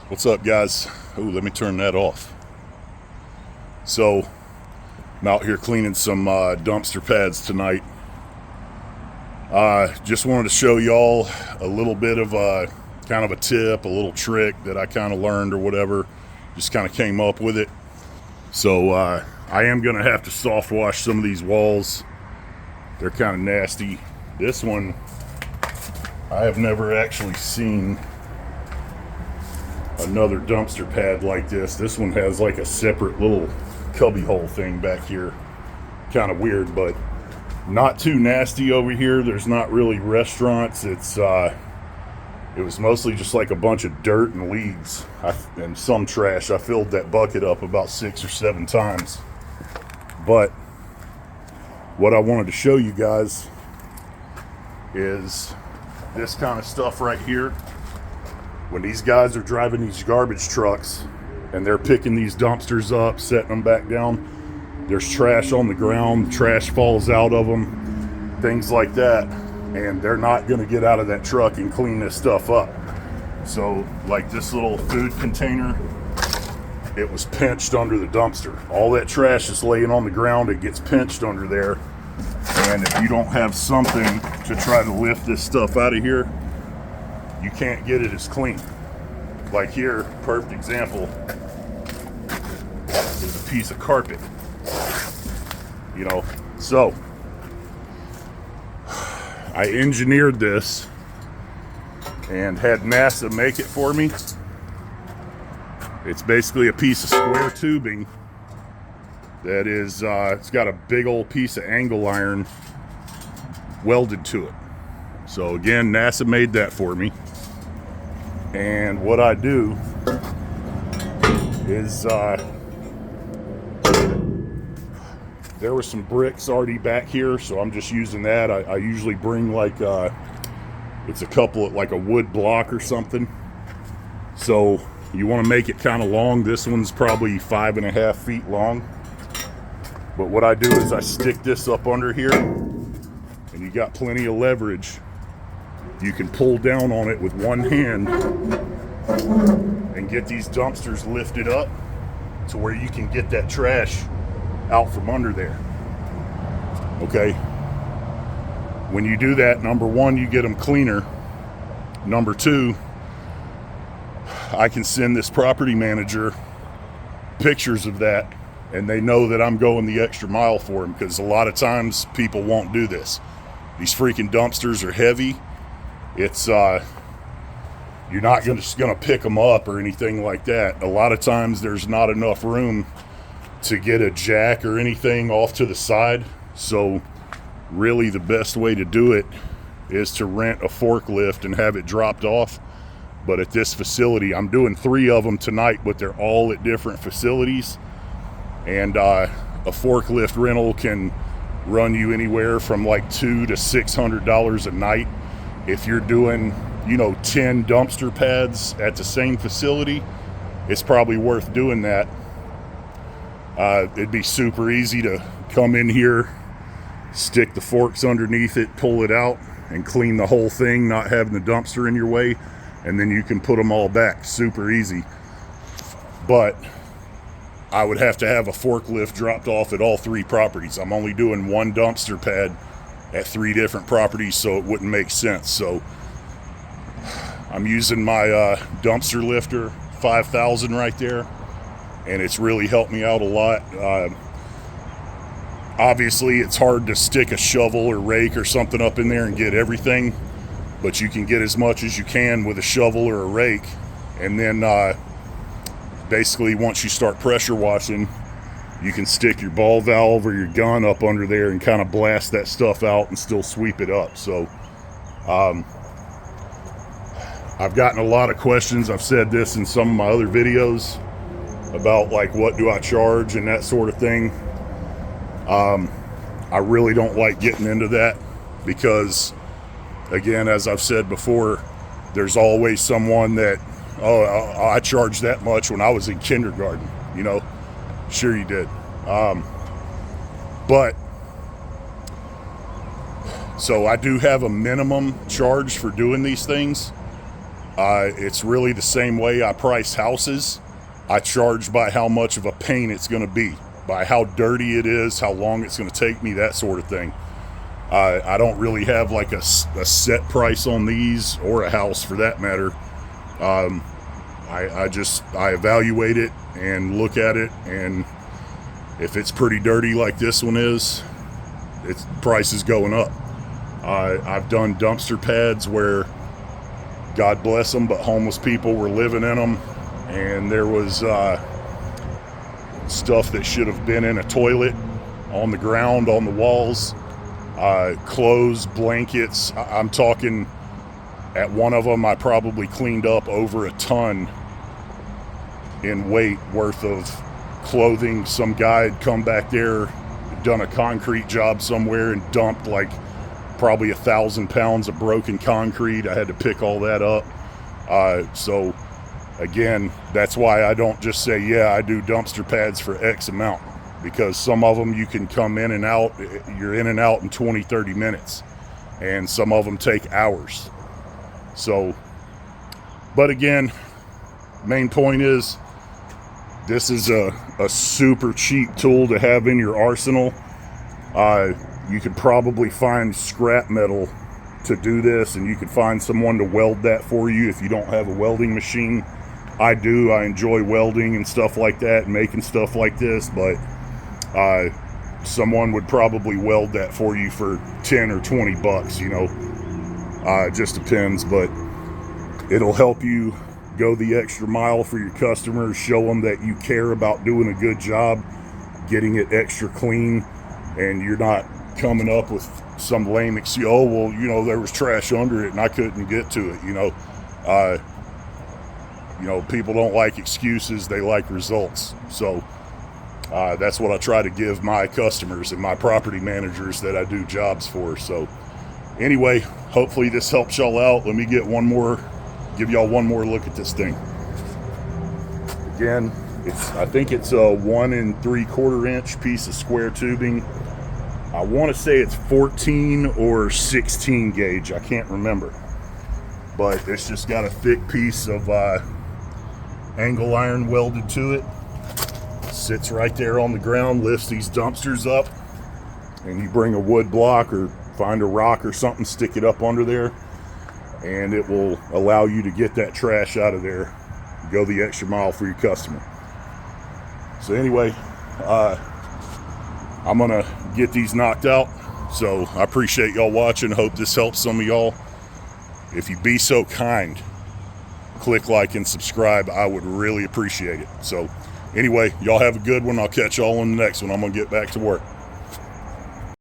What's up, guys? Ooh, let me turn that off. So, I'm out here cleaning some dumpster pads tonight. Just wanted to show y'all a little bit of kind of a tip, a little trick that I kind of learned or whatever. Just kind of came up with it. So, I am going to have to soft wash some of these walls. They're kind of nasty. This one, I have never actually seen another dumpster pad like this. This one has like a separate little cubby hole thing back here. Kind of weird, but not too nasty over here. There's not really restaurants. It was mostly just like a bunch of dirt and leaves and some trash. I filled that bucket up about 6 or 7 times. But what I wanted to show you guys is this kind of stuff right here. When these guys are driving these garbage trucks and they're picking these dumpsters up, setting them back down, there's trash on the ground, trash falls out of them, things like that, and they're not going to get out of that truck and clean this stuff up. So, like this little food container, it was pinched under the dumpster. All that trash is laying on the ground, it gets pinched under there, and if you don't have something to try to lift this stuff out of here, you can't get it as clean. Like here, perfect example, is a piece of carpet. You know, so I engineered this and had NASA make it for me. It's basically a piece of square tubing that is, it's got a big old piece of angle iron welded to it. So again, NASA made that for me. And what I do is, there were some bricks already back here, so I'm just using that. I usually bring like, it's a couple of, like a wood block or something. So you want to make it kind of long. This one's probably 5.5 feet long. But what I do is I stick this up under here, and you got plenty of leverage. You can pull down on it with one hand and get these dumpsters lifted up to where you can get that trash out from under there. Okay. When you do that, number one, you get them cleaner. Number two, I can send this property manager pictures of that, and they know that I'm going the extra mile for them, because a lot of times people won't do this. These freaking dumpsters are heavy. It's you're not just gonna pick them up or anything like that. A lot of times there's not enough room to get a jack or anything off to the side. So really the best way to do it is to rent a forklift and have it dropped off. But at this facility, I'm doing 3 of them tonight, but they're all at different facilities. And a forklift rental can run you anywhere from like $200 to $600 a night. If you're doing, 10 dumpster pads at the same facility, it's probably worth doing that. It'd be super easy to come in here, stick the forks underneath it, pull it out, and clean the whole thing, not having the dumpster in your way, and then you can put them all back. Super easy. But I would have to have a forklift dropped off at all 3 properties. I'm only doing 1 dumpster pad at 3 different properties, so it wouldn't make sense. So I'm using my dumpster lifter 5000 right there, and it's really helped me out a lot. Obviously it's hard to stick a shovel or rake or something up in there and get everything, but you can get as much as you can with a shovel or a rake. And then basically once you start pressure washing, you can stick your ball valve or your gun up under there and kind of blast that stuff out and still sweep it up. So I've gotten a lot of questions. I've said this in some of my other videos about like, what do I charge and that sort of thing. I really don't like getting into that because, again, as I've said before, there's always someone that, I charged that much when I was in kindergarten. Sure you did. But so I do have a minimum charge for doing these things. It's really the same way I price houses. I charge by how much of a pain it's going to be, by how dirty it is, how long it's going to take me, that sort of thing. I don't really have like a set price on these, or a house for that matter. I evaluate it and look at it, and if it's pretty dirty like this one is, its price is going up. I've done dumpster pads where, God bless them, but homeless people were living in them, and there was stuff that should have been in a toilet on the ground, on the walls, clothes, blankets. I'm talking, at one of them I probably cleaned up over a ton in weight worth of clothing. Some guy had come back there, done a concrete job somewhere, and dumped like probably 1,000 pounds of broken concrete. I had to pick all that up. So again, that's why I don't just say, yeah, I do dumpster pads for X amount, because some of them you can come in and out, you're in and out in 20-30 minutes, and some of them take hours. So, but again, main point is, this is a super cheap tool to have in your arsenal. You could probably find scrap metal to do this, and you could find someone to weld that for you if you don't have a welding machine. I do. I enjoy welding and stuff like that, and making stuff like this, but someone would probably weld that for you for 10 or 20 bucks, you know. It just depends, but it'll help you go the extra mile for your customers, show them that you care about doing a good job, getting it extra clean, and you're not coming up with some lame excuse, oh, well, you know, there was trash under it and I couldn't get to it, you know. People don't like excuses, they like results. So that's what I try to give my customers and my property managers that I do jobs for. So anyway, hopefully this helps y'all out. Let me give y'all one more look at this thing. Again, I think it's a 1 3/4 inch piece of square tubing. I want to say it's 14 or 16 gauge. I can't remember. But it's just got a thick piece of angle iron welded to it. Sits right there on the ground, lifts these dumpsters up, and you bring a wood block or find a rock or something, stick it up under there, and it will allow you to get that trash out of there. Go the extra mile for your customer. So anyway, I'm gonna get these knocked out. So I appreciate y'all watching. Hope this helps some of y'all. If you be so kind, click like and subscribe. I would really appreciate it. So anyway, y'all have a good one. I'll catch y'all on the next one. I'm gonna get back to work.